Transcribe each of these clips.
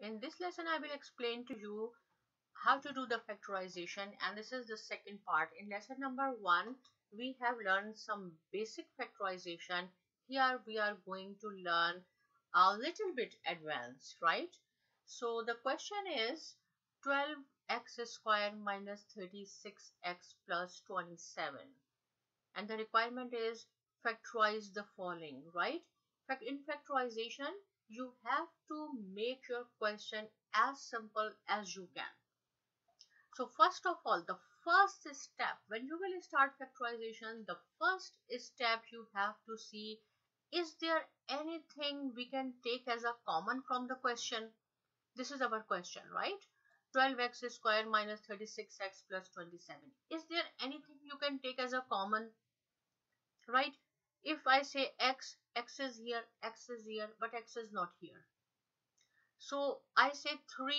In this lesson, I will explain to you how to do the factorization, and this is the second part. In lesson number 1, we have learned some basic factorization. Here we are going to learn a little bit advanced, right? So the question is 12x squared minus 36x plus 27. And the requirement is factorize the following, right? In factorization, you have to make your question as simple as you can. So first of all, the first step, when you will start factorization, the first step you have to see, is there anything we can take as a common from the question? This is our question, right? 12x squared minus 36x plus 27. Is there anything you can take as a common? Right? If I say x is here, but x is not here. So I say 3,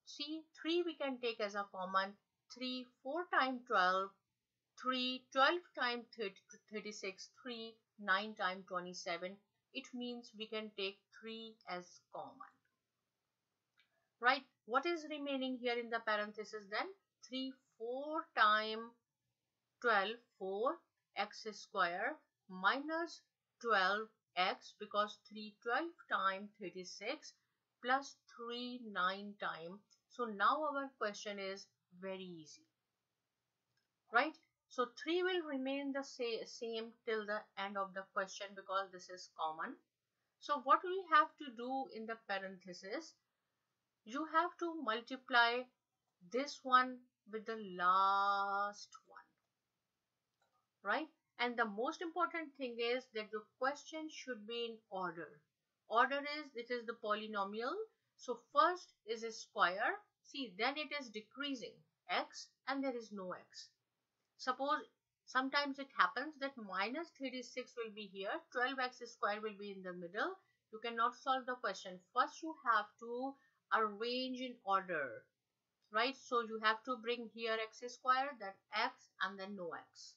see 3 we can take as a common. 3, 4 times 12, 3, 12 times 36, 3, 9 times 27. It means we can take 3 as common. Right? What is remaining here in the parenthesis then? 3, 4 times 12, 4 x square minus 12x, because 3 12 times 36 plus 3 9 times. So now our question is very easy, right? So 3 will remain the same till the end of the question because this is common. So what we have to do in the parenthesis, you have to multiply this one with the last one, right? And the most important thing is that the question should be in order. Order is, it is the polynomial. So first is a square. See, then it is decreasing x and there is no x. Suppose sometimes it happens that minus 36 will be here. 12x square will be in the middle. You cannot solve the question. First you have to arrange in order, right? So you have to bring here x square, then x, and then no x.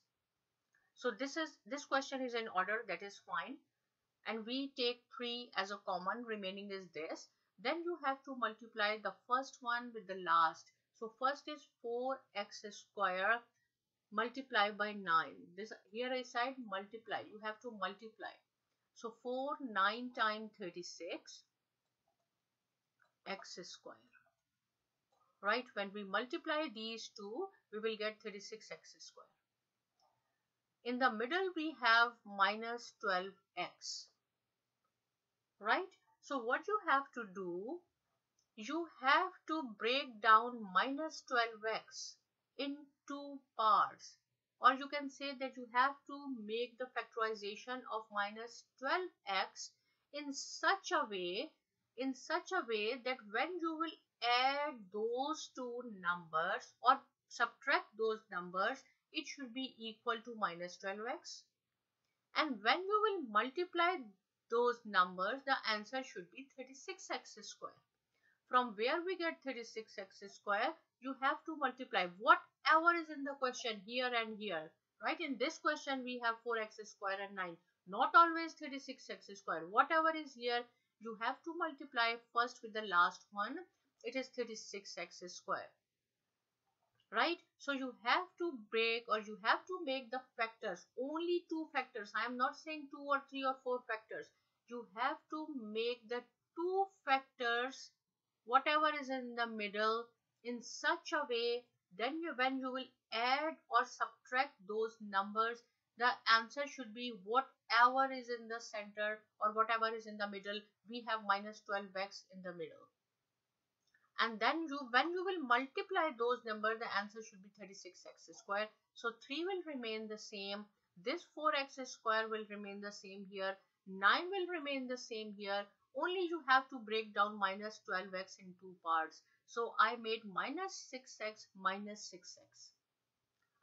So this question is in order, that is fine. And we take 3 as a common, remaining is this. Then you have to multiply the first one with the last. So first is 4x square multiplied by 9. This here I said multiply. You have to multiply. So 4 9 times 36 x square. Right? When we multiply these two, we will get 36x square. In the middle, we have minus 12x, right? So what you have to do, you have to break down minus 12x in two parts. Or you can say that you have to make the factorization of minus 12x in such a way that when you will add those two numbers or subtract those numbers, it should be equal to minus 12x. And when you will multiply those numbers, the answer should be 36x square. From where we get 36x square, you have to multiply whatever is in the question here and here. Right? In this question, we have 4x square and 9. Not always 36x square. Whatever is here, you have to multiply first with the last one. It is 36x square. Right? So you have to break, or you have to make the factors, only two factors. I am not saying 2 or 3 or 4 factors. You have to make the two factors, whatever is in the middle, in such a way, then when you will add or subtract those numbers, the answer should be whatever is in the center or whatever is in the middle. We have minus 12x in the middle. And then when you will multiply those numbers, the answer should be 36x square. So 3 will remain the same. This 4x square will remain the same here. 9 will remain the same here. Only you have to break down minus 12x in two parts. So I made minus 6x minus 6x.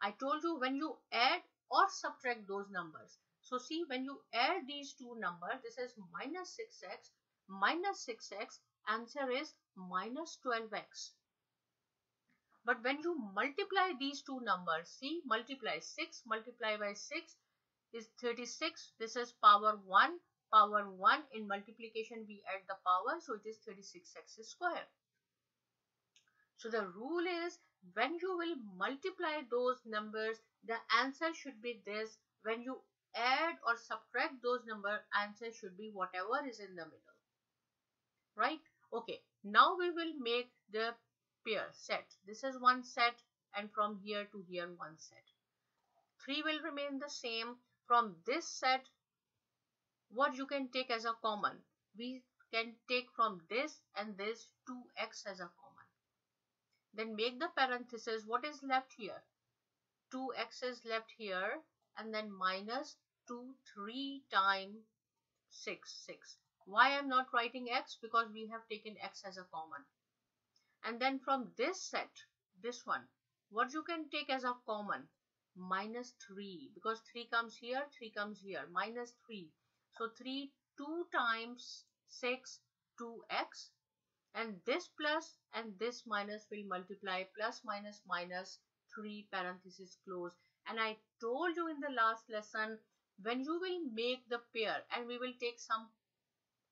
I told you when you add or subtract those numbers. So see, when you add these two numbers, this is minus 6x minus 6x. Answer is minus 12x. But when you multiply these two numbers, see, multiply 6 multiplied by 6 is 36. This is power 1. power 1. In multiplication we add the power, so it is 36x square. So the rule is, when you will multiply those numbers, the answer should be this. When you add or subtract those numbers, answer should be whatever is in the middle. Right? Okay. Now we will make the pair set. This is one set, and from here to here one set. 3 will remain the same. From this set, what you can take as a common? We can take from this and this 2x as a common. Then make the parenthesis. What is left here? 2x is left here, and then minus 2, 3 times 6. Why I am not writing x? Because we have taken x as a common. And then from this set, this one, what you can take as a common? Minus 3, because 3 comes here, 3 comes here, minus 3. So 3, 2 times 6, 2x. And this plus and this minus will multiply, plus minus minus, 3 parenthesis close. And I told you in the last lesson, when you will make the pair and we will take some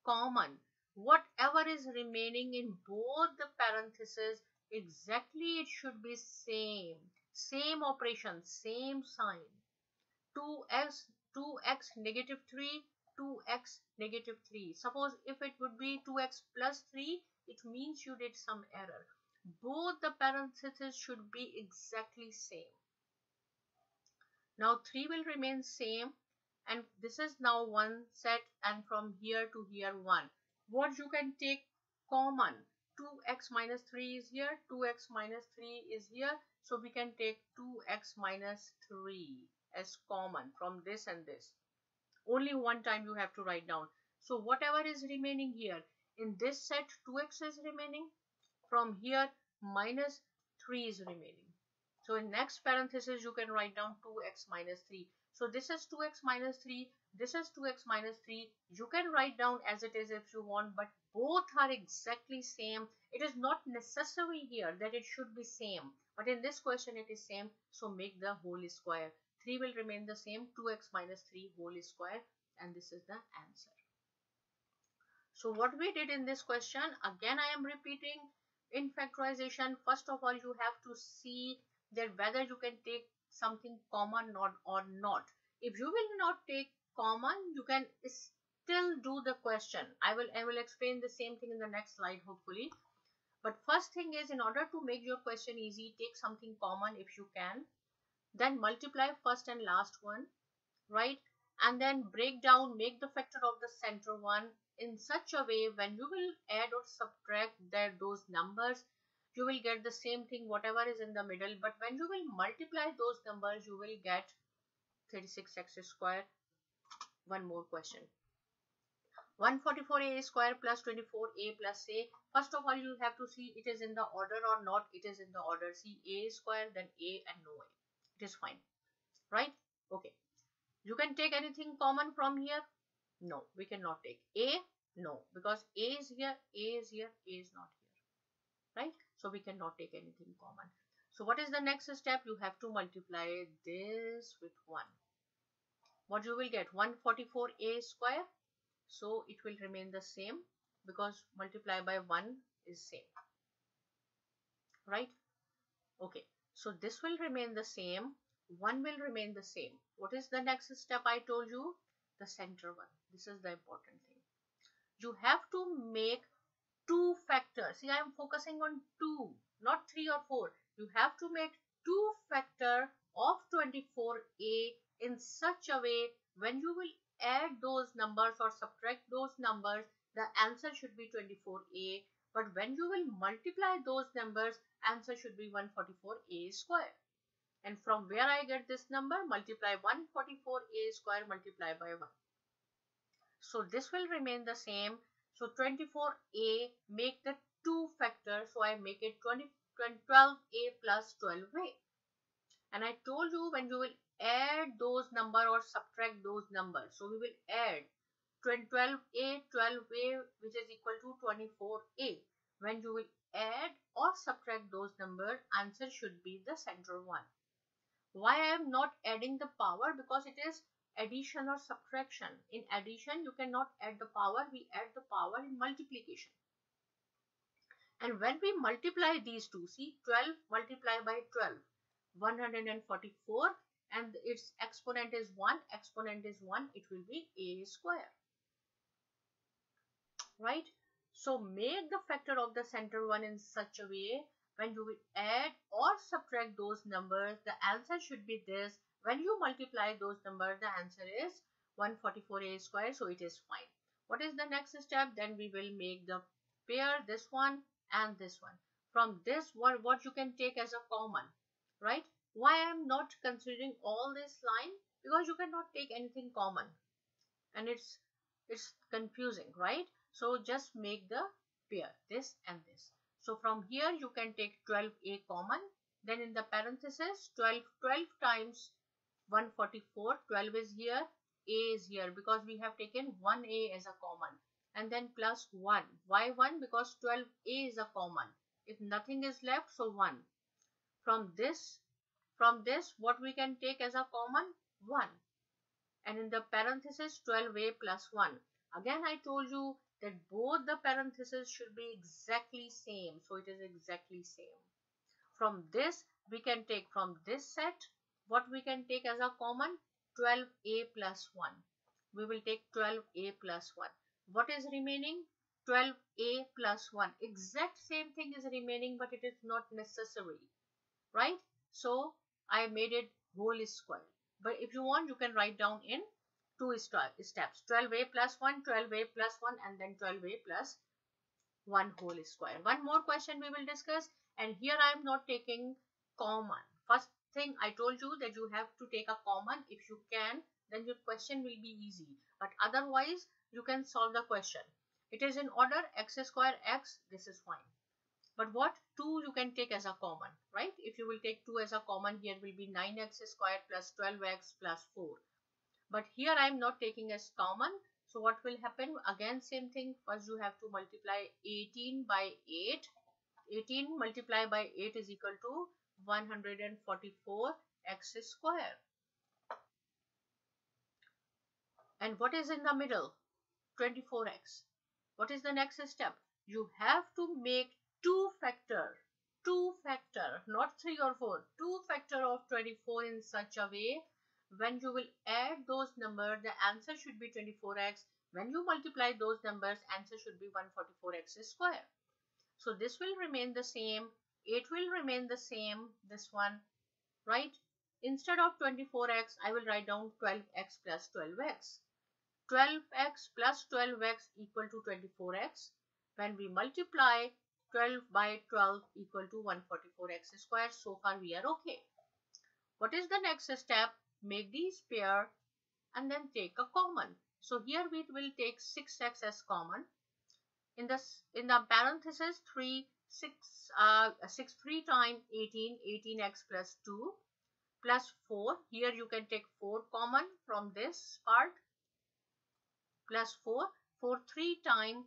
common, whatever is remaining in both the parentheses, exactly it should be same operation, same sign. 2x negative 3, 2x negative 3. Suppose if it would be 2x plus 3, it means you did some error. Both the parentheses should be exactly same. Now 3 will remain same, and this is now one set, and from here to here 1. What you can take common? 2x minus 3 is here, 2x minus 3 is here, so we can take 2x minus 3 as common from this and this. Only one time you have to write down. So whatever is remaining here, in this set 2x is remaining, from here minus 3 is remaining. So in next parenthesis you can write down 2x minus 3. So this is 2x minus 3, this is 2x minus 3. You can write down as it is if you want, but both are exactly same. It is not necessary here that it should be same, but in this question it is same, so make the whole square. 3 will remain the same, 2x minus 3 whole square, and this is the answer. So what we did in this question, again I am repeating, in factorization, first of all you have to see that whether you can take something common or not. If you will not take common, you can still do the question. I will explain the same thing in the next slide hopefully. But first thing is, in order to make your question easy, take something common if you can. Then multiply first and last one, right? And then break down, make the factor of the center one in such a way when you will add or subtract those numbers, you will get the same thing whatever is in the middle. But when you will multiply those numbers, you will get 36x square. One more question. 144a square plus 24a plus a. First of all, you have to see it is in the order or not. It is in the order. See a square, then a, and no a. It is fine, right? Okay. You can take anything common from here? No, we cannot take. A? No, because a is here, a is here, a is not here, right? So we cannot take anything common. So what is the next step? You have to multiply this with 1. What you will get? 144a square. So it will remain the same because multiply by 1 is same, right? Okay, so this will remain the same. 1 will remain the same. What is the next step I told you? The center one. This is the important thing. You have to make 2 factors. See, I am focusing on 2, not 3 or 4. You have to make 2 factor of 24a in such a way when you will add those numbers or subtract those numbers, the answer should be 24a. But when you will multiply those numbers, answer should be 144a square. And from where I get this number? Multiply 144a square multiply by 1. So this will remain the same. So 24a, make the 2 factor. So I make it 12a plus 12a. And I told you when you will add those numbers or subtract those numbers. So we will add 12a, 12a, which is equal to 24a. When you will add or subtract those numbers, answer should be the center one. Why I am not adding the power? Because it is addition or subtraction. In addition, you cannot add the power. We add the power in multiplication. And when we multiply these two, see 12 multiplied by 12, 144, and its exponent is 1, it will be a square, right? So make the factor of the center one in such a way when you will add or subtract those numbers, the answer should be this. When you multiply those numbers, the answer is 144a square, so it is fine. What is the next step? Then we will make the pair, this one and this one. From this, what you can take as a common, right? Why I am not considering all this line? Because you cannot take anything common, and it's confusing, right? So just make the pair, this and this. So from here you can take 12a common, then in the parenthesis 12 times 144, 12 is here, a is here, because we have taken 1a as a common, and then plus 1. Why 1? Because 12a is a common. If nothing is left, so 1. From this what we can take as a common? 1. And in the parenthesis 12a plus 1. Again I told you that both the parentheses should be exactly same, so it is exactly same. From this we can take, from this set, what we can take as a common? 12a plus 1. We will take 12a plus 1. What is remaining? 12a plus 1. Exact same thing is remaining, but it is not necessary, right? So I made it whole square. But if you want, you can write down in two steps: 12a plus 1, 12a plus 1, and then 12a plus 1 whole square. One more question we will discuss, and here I am not taking common. First thing I told you that you have to take a common. If you can, then your question will be easy, but otherwise you can solve the question. It is in order x square x, this is fine. But what? 2 you can take as a common, right? If you will take 2 as a common, here will be 9x square plus 12x plus 4. But here I am not taking as common. So what will happen? Again same thing. First you have to multiply 18 by 8. 18 multiplied by 8 is equal to 144x square. And what is in the middle? 24x. What is the next step? You have to make two factor, not 3 or 4, two factor of 24 in such a way when you will add those numbers, the answer should be 24x. When you multiply those numbers, answer should be 144x square. So this will remain the same, 8 will remain the same, this one, right? Instead of 24x, I will write down 12x plus 12x. 12x plus 12x equal to 24x. When we multiply 12 by 12 equal to 144x square. So far we are okay. What is the next step? Make these pair and then take a common. So here we will take 6x as common. In the parenthesis 3 times 18, 18x plus 2 plus 4. Here you can take 4 common from this part, plus 4. 3 times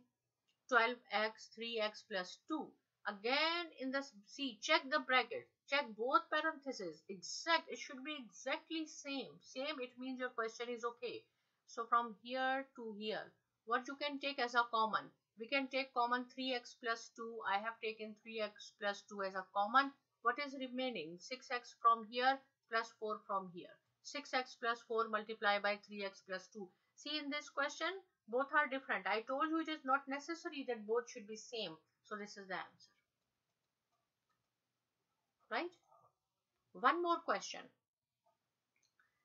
12x, 3x plus 2. Again in the, see, check the bracket, check both parentheses, exact, it should be exactly same, it means your question is okay. So from here to here, what you can take as a common? We can take common 3x plus 2. I have taken 3x plus 2 as a common. What is remaining? 6x from here plus 4 from here. 6x plus 4 multiplied by 3x plus 2. See, in this question, both are different. I told you it is not necessary that both should be same. So this is the answer. Right? One more question.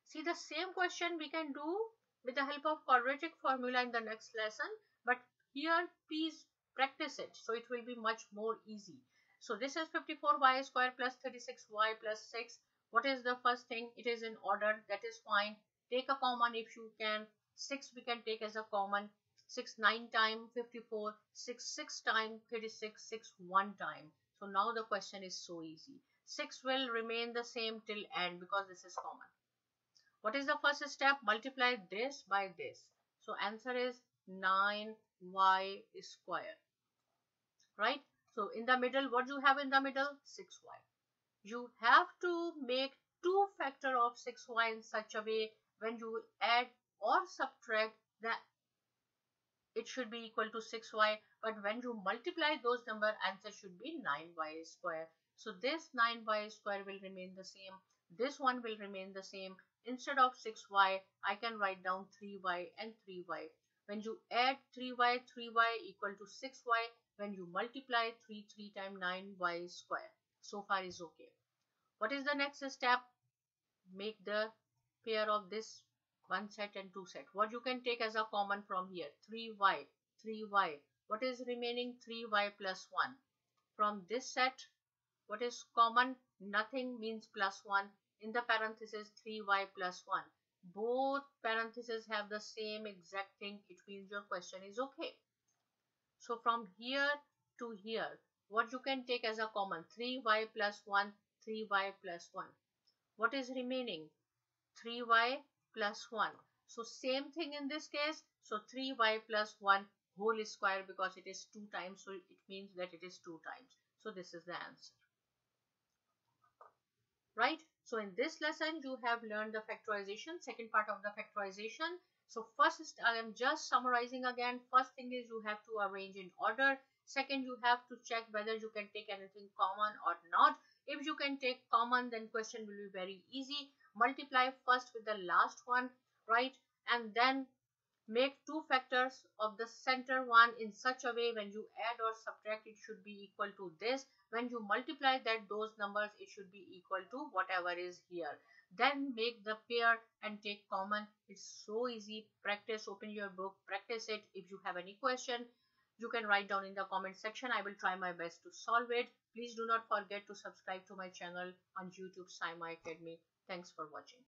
See, the same question we can do with the help of quadratic formula in the next lesson. But here, please practice it. So it will be much more easy. So this is 54y square plus 36y plus 6. What is the first thing? It is in order. That is fine. Take a common if you can. 6 we can take as a common. 6 9 times 54, 6 times 36, 6 1 time. So now the question is so easy. 6 will remain the same till end because this is common. What is the first step? Multiply this by this. So answer is 9y square. Right? So in the middle, what do you have in the middle? 6y. You have to make two factor of 6y in such a way when you add or subtract, the it should be equal to 6y, but when you multiply those number, answer should be 9y square. So this 9y square will remain the same, this one will remain the same. Instead of 6y, I can write down 3y and 3y. When you add 3y, 3y equal to 6y. When you multiply 3 times 9y square. So far is okay. What is the next step? Make the pair of this one set and two set. What you can take as a common from here? 3y, 3y. What is remaining? 3y plus 1. From this set, what is common? Nothing, means plus 1. In the parenthesis, 3y plus 1. Both parentheses have the same exact thing. It means your question is okay. So from here to here, what you can take as a common? 3y plus 1, 3y plus 1. What is remaining? 3y plus 1. So same thing in this case. So 3y plus 1 whole square, because it is 2 times. So it means that it is 2 times. So this is the answer. Right? So in this lesson, you have learned the factorization, second part of the factorization. So first, I am just summarizing again. First thing is you have to arrange in order. Second, you have to check whether you can take anything common or not. If you can take common, then question will be very easy. Multiply first with the last one, right? And then make two factors of the center one in such a way when you add or subtract, it should be equal to this. When you multiply that those numbers, it should be equal to whatever is here. Then make the pair and take common. It's so easy. Practice, open your book, practice it. If you have any question, you can write down in the comment section. I will try my best to solve it. Please do not forget to subscribe to my channel on YouTube, Sci My Academy. Thanks for watching.